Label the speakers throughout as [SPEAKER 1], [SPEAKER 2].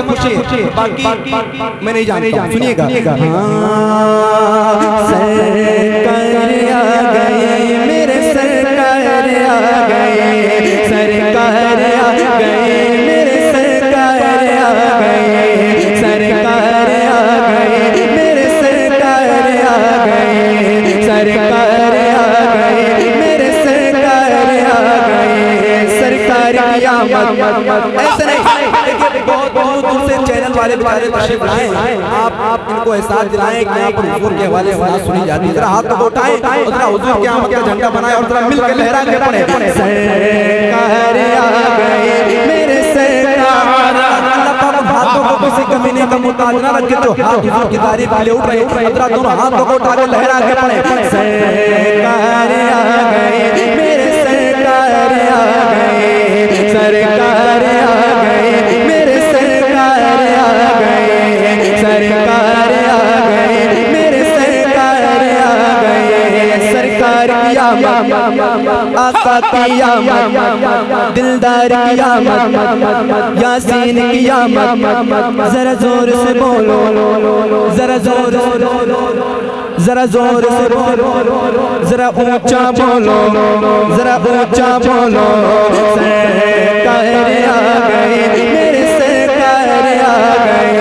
[SPEAKER 1] खुशी है, बाकी मैं नहीं जानता हूं। सुनिएगा।
[SPEAKER 2] सरकार आ गए मेरे सरकार आ गए, सरकार आ गए मेरे सरकार आ गए, सरकार आ गए मेरे सरकार आ गए, सरकार आ गए मेरे सरकार आ गए, सरकार की आमद।
[SPEAKER 1] ऐसे नहीं, देखिए बहुत दूर से चैनल वाले बेचारे तशरीफ लाए, आप इनको एहसास दिलाएं कि यहाँ पर हुजूर के हवाले से बात सुनी जाती है। जरा हाथ को उठाएं और जरा हुजूर के आमद का झंडा बनाएं और जरा मिलकर लहरा के पढ़ें।
[SPEAKER 2] सरकार आ गए मेरे सरकार।
[SPEAKER 1] अल्लाह पाक हाथों को किसी कमी नहीं का मुताज ना रखे, जो हाथ हुजूर की तारीफ के लिए उठ रहे हैं, जरा दोनों हाथों को उठा के लहरा के पढ़ें।
[SPEAKER 2] सरकार आ गए मेरे सरकार आ गए, सरकार आ गए मेरे सरकार आ गए, सरकार आ गए मेरे सरकार आ गए, सरकार की आमद, आका की आमद, दिलदार की आमद, यासीन की आमद। जरा जोर से बोलो, जरा जोर से बोलो, जरा जोर से बोलो, जरा ऊंचा बोलो, जरा ऊंचा बोलो। सरकार आ गए मेरे सरकार आ गए,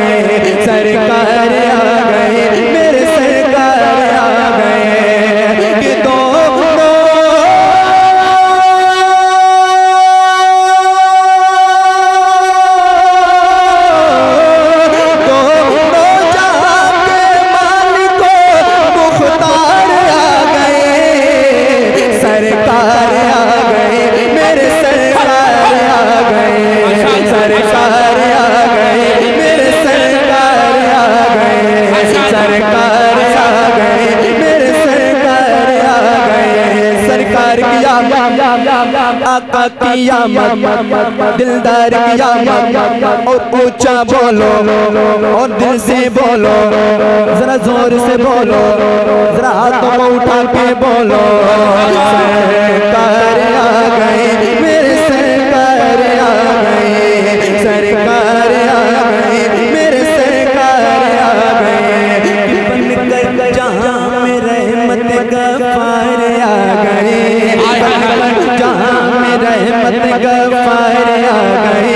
[SPEAKER 2] सरकार आ गए मेरे सरकार आ गए। कि दो आका की आमद, दिलदार की आमद, और ऊंचा बोलो और दिल से बोलो, जरा जोर से बोलो, जरा हाथों को उठा के बोलो। सरकार आ गए मेरे सरकार आ गए, सरकार आ गए मेरे सरकार आ गए। बनकर जहां में रहमत गफ्फार आ गए, जहां में रहमत गफ्फार आ गए,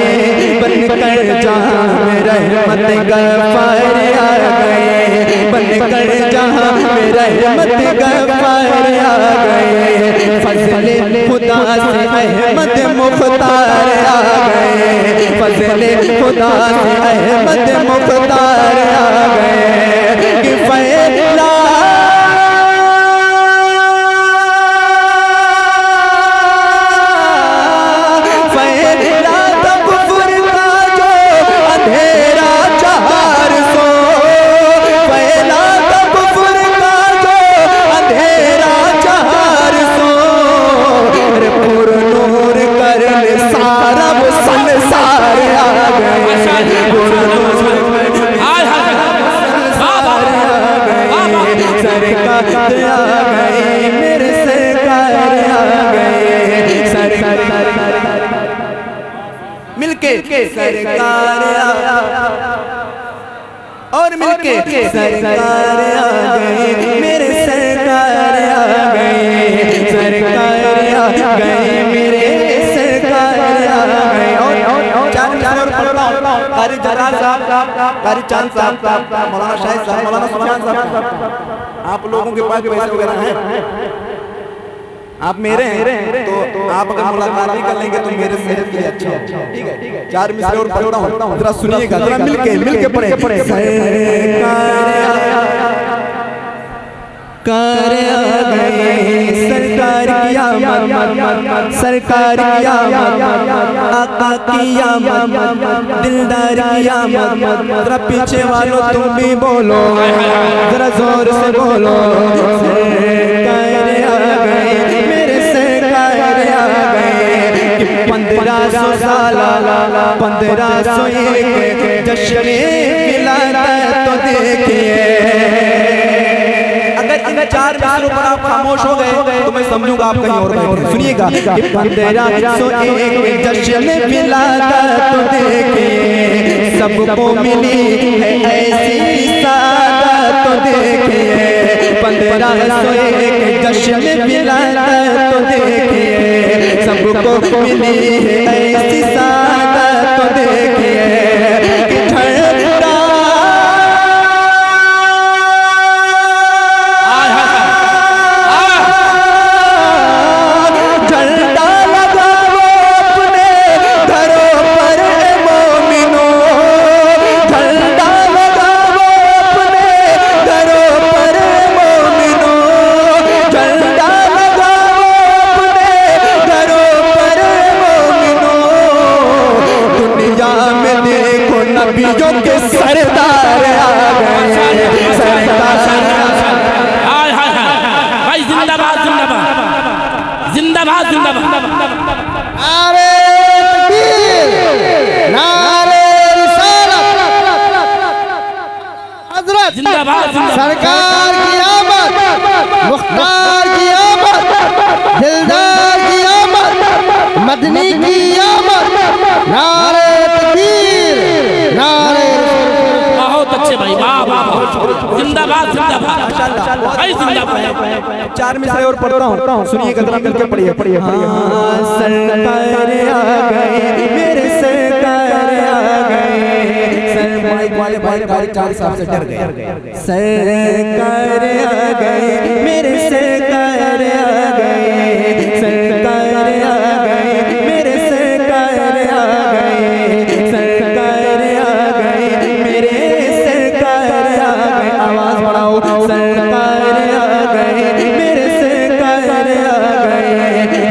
[SPEAKER 2] बनकर जहां में रहमत गफ्फार आ गए, बनकर जहां में रहमत गफ्फार आ गए। फजले खुदा से अहमद मुख्तार आ गए, फजले खुदा से अहमद मुख्तार आ गए। कि फैला मिलके सरकार और मिलके सरकार आ गए मेरे सरकार आ गए, सरकार आ गए मेरे सरकार आ गए। और चार कारी जलाल साहब, कारी चांद साहब, मौलाना शाहिद साहब, मौलाना सुभान साहब, आप लोगों के पास पैसे वगैरह हैं, आप मेरे हैं तो आप अगर मुलाकात नहीं कर लेंगे तो मेरे सेहत के लिए अच्छा है। ठीक है, चार मिसरे और पढ़ता हूं, जरा सुनिएगा, जरा मिलके पढ़े। सरकार आ गए, सरकार की आमद, सरकार की आमद, आका की आमद, दिलदार की आमद। जरा पीछे वालों तुम भी बोलो, जरा जोर से बोलो। सरकार आ गए मेरे सरकार आ गए। 1500 साल 1501 जश्न विलादत तो देखिए। अगर इन चार मिसरों पर आप खामोश हो गए तो मैं समझूंगा आप कहीं और बैठे। सुनिएगा, 1501 जश्न विलादत तो देखिए, सबको मिली है ऐसी सादत तो देखिए 1501 जश्न विलादत तो देखिए सबको मिली है ऐसी सादत तो देखिए कि झंडा नबियों के सरदार आ गए
[SPEAKER 3] भाई जिंदाबाद जिंदाबाद जिंदाबाद जिंदाबाद
[SPEAKER 4] नारे तकबीर नारे रिसालत हजरत
[SPEAKER 3] जिंदाबाद
[SPEAKER 4] सरकार की आमद मुख्तार की आमद दिलदार की आमद मदनी की आमद नारे तकबीर नारे
[SPEAKER 3] बहुत अच्छे भाई वाह वाह जिंदाबाद जिंदाबाद भाई जिंदाबाद
[SPEAKER 1] 4 मिसरे और पढ़ता हूँ, सुनिए कदरा मिलके पढ़िए पढ़िए
[SPEAKER 2] सरकार आ गए मेरे सरकार आ गए
[SPEAKER 1] माइक वाले भाई कारी साहब से डर गए।
[SPEAKER 2] सरकार आ गए मेरे सरकार आ गए सरकार आ गए मेरे सरकार आ गए सरकार आ गए मेरे सरकार आ गए आवाज बढ़ाओ सरकार आ गए मेरे सरकार आ गए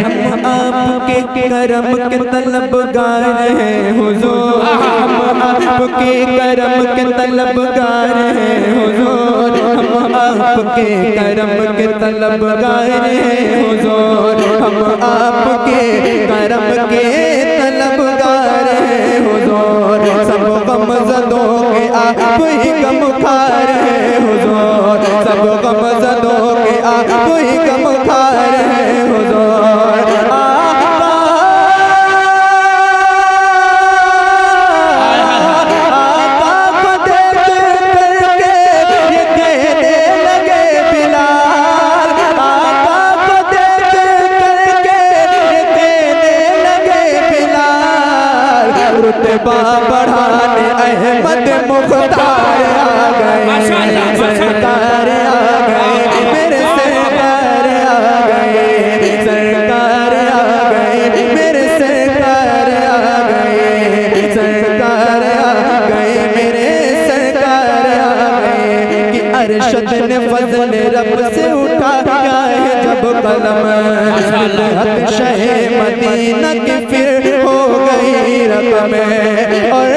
[SPEAKER 2] हम आपके करम के तलबगार हैं हुजूर हम आपके करम के तलबगार हैं हुजूर हम आपके करम के तलबगार हैं हुजूर हम आपके करम के तलबगार हैं हुजूर सब गम ज़दों के आप ही गमखार हैं हुजूर सब गम ज़दों के आप ही गमखार हैं हुजूर रुतबा बढ़ाने अहमद मुख्तार आ गए सरकार आ गए मेरे सरकार आ गए सरकार आ गए मेरे सरकार आ गए सरकार आ गए मेरे सरकार आ गए कि अरशद ने फजल रब से उठाया है जब कलम शहे मदीना की फिर हो गई रकम और